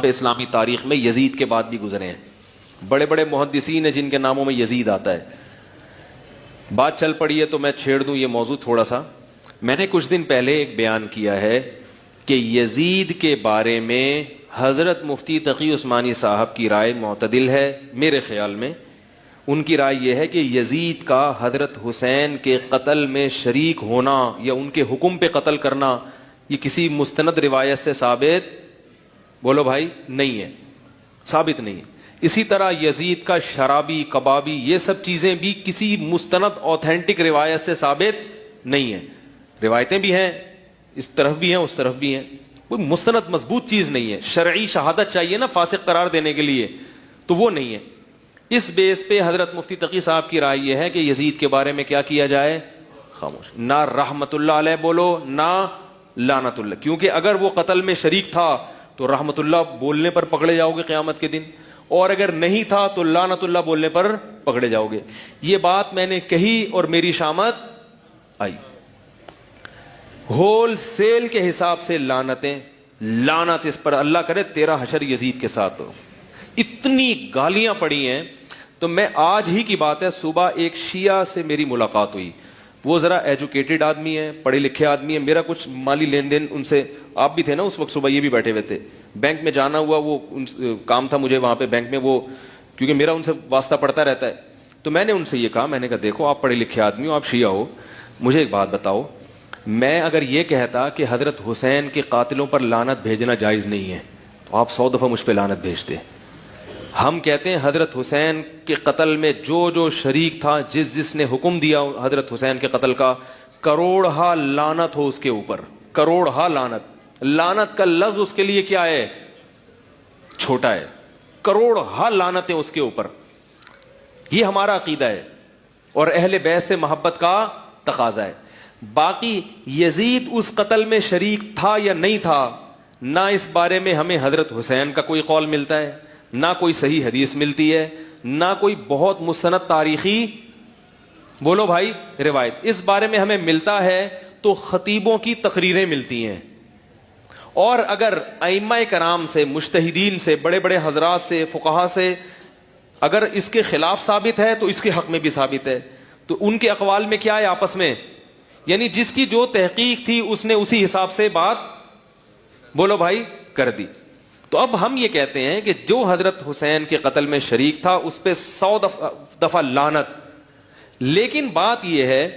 پہ اسلامی تاریخ میں یزید کے بعد بھی گزرے ہیں، بڑے بڑے محدثین ہیں جن کے ناموں میں یزید آتا ہے۔ بات چل پڑی ہے تو میں چھیڑ دوں یہ موضوع تھوڑا سا۔ میں نے کچھ دن پہلے ایک بیان کیا ہے کہ یزید کے بارے میں حضرت مفتی تقی عثمانی صاحب کی رائے معتدل ہے۔ میرے خیال میں ان کی رائے یہ ہے کہ یزید کا حضرت حسین کے قتل میں شریک ہونا یا ان کے حکم پہ قتل کرنا یہ کسی مستند روایت سے ثابت، بولو بھائی، نہیں ہے، ثابت نہیں ہے۔ اسی طرح یزید کا شرابی، کبابی، یہ سب چیزیں بھی کسی مستند اوتھینٹک روایت سے ثابت نہیں ہے۔ روایتیں بھی ہیں، اس طرف بھی ہیں اس طرف بھی ہیں، کوئی مستند مضبوط چیز نہیں ہے۔ شرعی شہادت چاہیے نا فاسق قرار دینے کے لیے، تو وہ نہیں ہے۔ اس بیس پہ حضرت مفتی تقی صاحب کی رائے یہ ہے کہ یزید کے بارے میں کیا کیا جائے؟ خاموش، نہ رحمت اللہ علیہ بولو نہ لعنت اللہ، کیونکہ اگر وہ قتل میں شریک تھا تو رحمت اللہ بولنے پر پکڑے جاؤ گے قیامت کے دن، اور اگر نہیں تھا تو لعنت اللہ بولنے پر پکڑے جاؤ گے۔ یہ بات میں نے کہی اور میری شامت آئی۔ ہول سیل کے حساب سے لعنتیں، لعنت اس پر، اللہ کرے تیرا حشر یزید کے ساتھ ہو۔ اتنی گالیاں پڑی ہیں۔ تو میں آج ہی کی بات ہے، صبح ایک شیعہ سے میری ملاقات ہوئی، وہ ذرا ایجوکیٹڈ آدمی ہے، پڑھے لکھے آدمی ہے، میرا کچھ مالی لین دین ان سے، آپ بھی تھے نا اس وقت، صبح یہ بھی بیٹھے ہوئے تھے، بینک میں جانا ہوا، وہ کام تھا مجھے وہاں پہ بینک میں، وہ کیونکہ میرا ان سے واسطہ پڑتا رہتا ہے، تو میں نے ان سے یہ کہا، میں نے کہا دیکھو آپ پڑھے لکھے آدمی ہو، آپ شیعہ ہو، مجھے ایک بات بتاؤ، میں اگر یہ کہتا کہ حضرت حسین کے قاتلوں پر لعنت بھیجنا جائز نہیں ہے تو آپ 100 دفعہ مجھ پہ لعنت بھیجتے۔ ہم کہتے ہیں حضرت حسین کے قتل میں جو جو شریک تھا، جس نے حکم دیا حضرت حسین کے قتل کا، کروڑہا لعنت ہو اس کے اوپر، کروڑہا لعنت۔ لعنت کا لفظ اس کے لیے کیا ہے؟ چھوٹا ہے، کروڑہا لعنتیں اس کے اوپر۔ یہ ہمارا عقیدہ ہے اور اہل بیت سے محبت کا تقاضا ہے۔ باقی یزید اس قتل میں شریک تھا یا نہیں تھا، نہ اس بارے میں ہمیں حضرت حسین کا کوئی قول ملتا ہے، نہ کوئی صحیح حدیث ملتی ہے، نہ کوئی بہت مستند تاریخی، بولو بھائی، روایت۔ اس بارے میں ہمیں ملتا ہے تو خطیبوں کی تقریریں ملتی ہیں، اور اگر ائمہ کرام سے، مجتہدین سے، بڑے بڑے حضرات سے، فقہا سے اگر اس کے خلاف ثابت ہے تو اس کے حق میں بھی ثابت ہے۔ تو ان کے اقوال میں کیا ہے آپس میں، یعنی جس کی جو تحقیق تھی اس نے اسی حساب سے بات، بولو بھائی، کر دی۔ تو اب ہم یہ کہتے ہیں کہ جو حضرت حسین کے قتل میں شریک تھا اس پہ 100 دفعہ لعنت، لیکن بات یہ ہے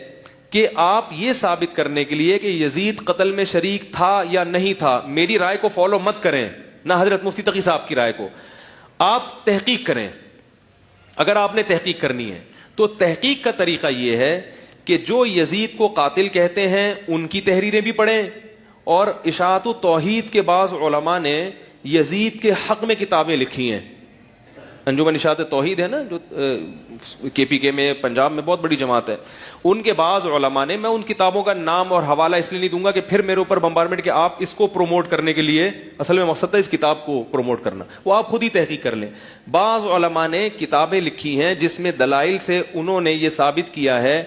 کہ آپ یہ ثابت کرنے کے لیے کہ یزید قتل میں شریک تھا یا نہیں تھا، میری رائے کو فالو مت کریں، نہ حضرت مفتی تقی صاحب کی رائے کو، آپ تحقیق کریں۔ اگر آپ نے تحقیق کرنی ہے تو تحقیق کا طریقہ یہ ہے کہ جو یزید کو قاتل کہتے ہیں ان کی تحریریں بھی پڑھیں، اور اشاعت التوحید کے بعض علماء نے یزید کے حق میں کتابیں لکھی ہیں۔ انجمن اشاعت توحید ہے نا جو کے پی کے میں، پنجاب میں بہت بڑی جماعت ہے، ان کے بعض علماء نے، میں ان کتابوں کا نام اور حوالہ اس لیے نہیں دوں گا کہ پھر میرے اوپر بمبارمنٹ کہ آپ اس کو پروموٹ کرنے کے لیے، اصل میں مقصد تھا اس کتاب کو پروموٹ کرنا، وہ آپ خود ہی تحقیق کر لیں۔ بعض علماء نے کتابیں لکھی ہیں جس میں دلائل سے انہوں نے یہ ثابت کیا ہے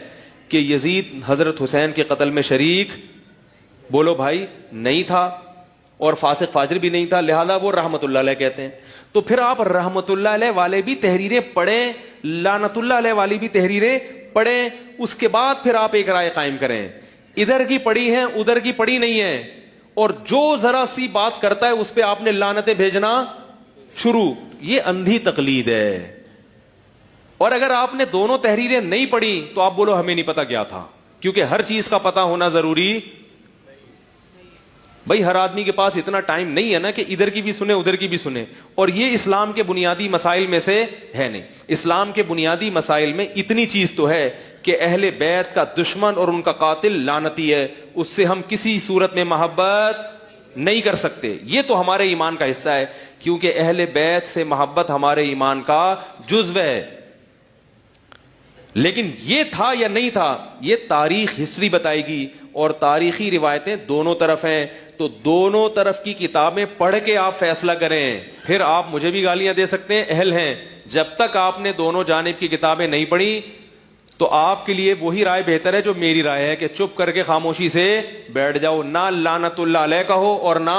کہ یزید حضرت حسین کے قتل میں شریک، بولو بھائی، نہیں تھا، اور فاسق فاجر بھی نہیں تھا، لہذا وہ رحمت اللہ علیہ کہتے ہیں۔ تو پھر آپ رحمت اللہ علیہ والے بھی تحریریں پڑھیں، لعنت اللہ علیہ والی بھی تحریریں پڑھیں، اس کے بعد پھر آپ ایک رائے قائم کریں۔ ادھر کی پڑھی ہیں ادھر کی پڑھی نہیں ہے، اور جو ذرا سی بات کرتا ہے اس پہ آپ نے لعنتیں بھیجنا شروع، یہ اندھی تقلید ہے۔ اور اگر آپ نے دونوں تحریریں نہیں پڑھی تو آپ بولو ہمیں نہیں پتا کیا تھا، کیونکہ ہر چیز کا پتہ ہونا ضروری، بھائی ہر آدمی کے پاس اتنا ٹائم نہیں ہے نا کہ ادھر کی بھی سنے ادھر کی بھی سنے، اور یہ اسلام کے بنیادی مسائل میں سے ہے نہیں۔ اسلام کے بنیادی مسائل میں اتنی چیز تو ہے کہ اہل بیت کا دشمن اور ان کا قاتل لعنتی ہے، اس سے ہم کسی صورت میں محبت نہیں کر سکتے، یہ تو ہمارے ایمان کا حصہ ہے، کیونکہ اہل بیت سے محبت ہمارے ایمان کا جزو ہے۔ لیکن یہ تھا یا نہیں تھا، یہ تاریخ، ہسٹری بتائے گی، اور تاریخی روایتیں دونوں طرف ہیں، تو دونوں طرف کی کتابیں پڑھ کے آپ فیصلہ کریں۔ پھر آپ مجھے بھی گالیاں دے سکتے ہیں، اہل ہیں، جب تک آپ نے دونوں جانب کی کتابیں نہیں پڑھی تو آپ کے لیے وہی رائے بہتر ہے جو میری رائے ہے کہ چپ کر کے خاموشی سے بیٹھ جاؤ، نہ لعنت اللہ علیہ کہو اور نہ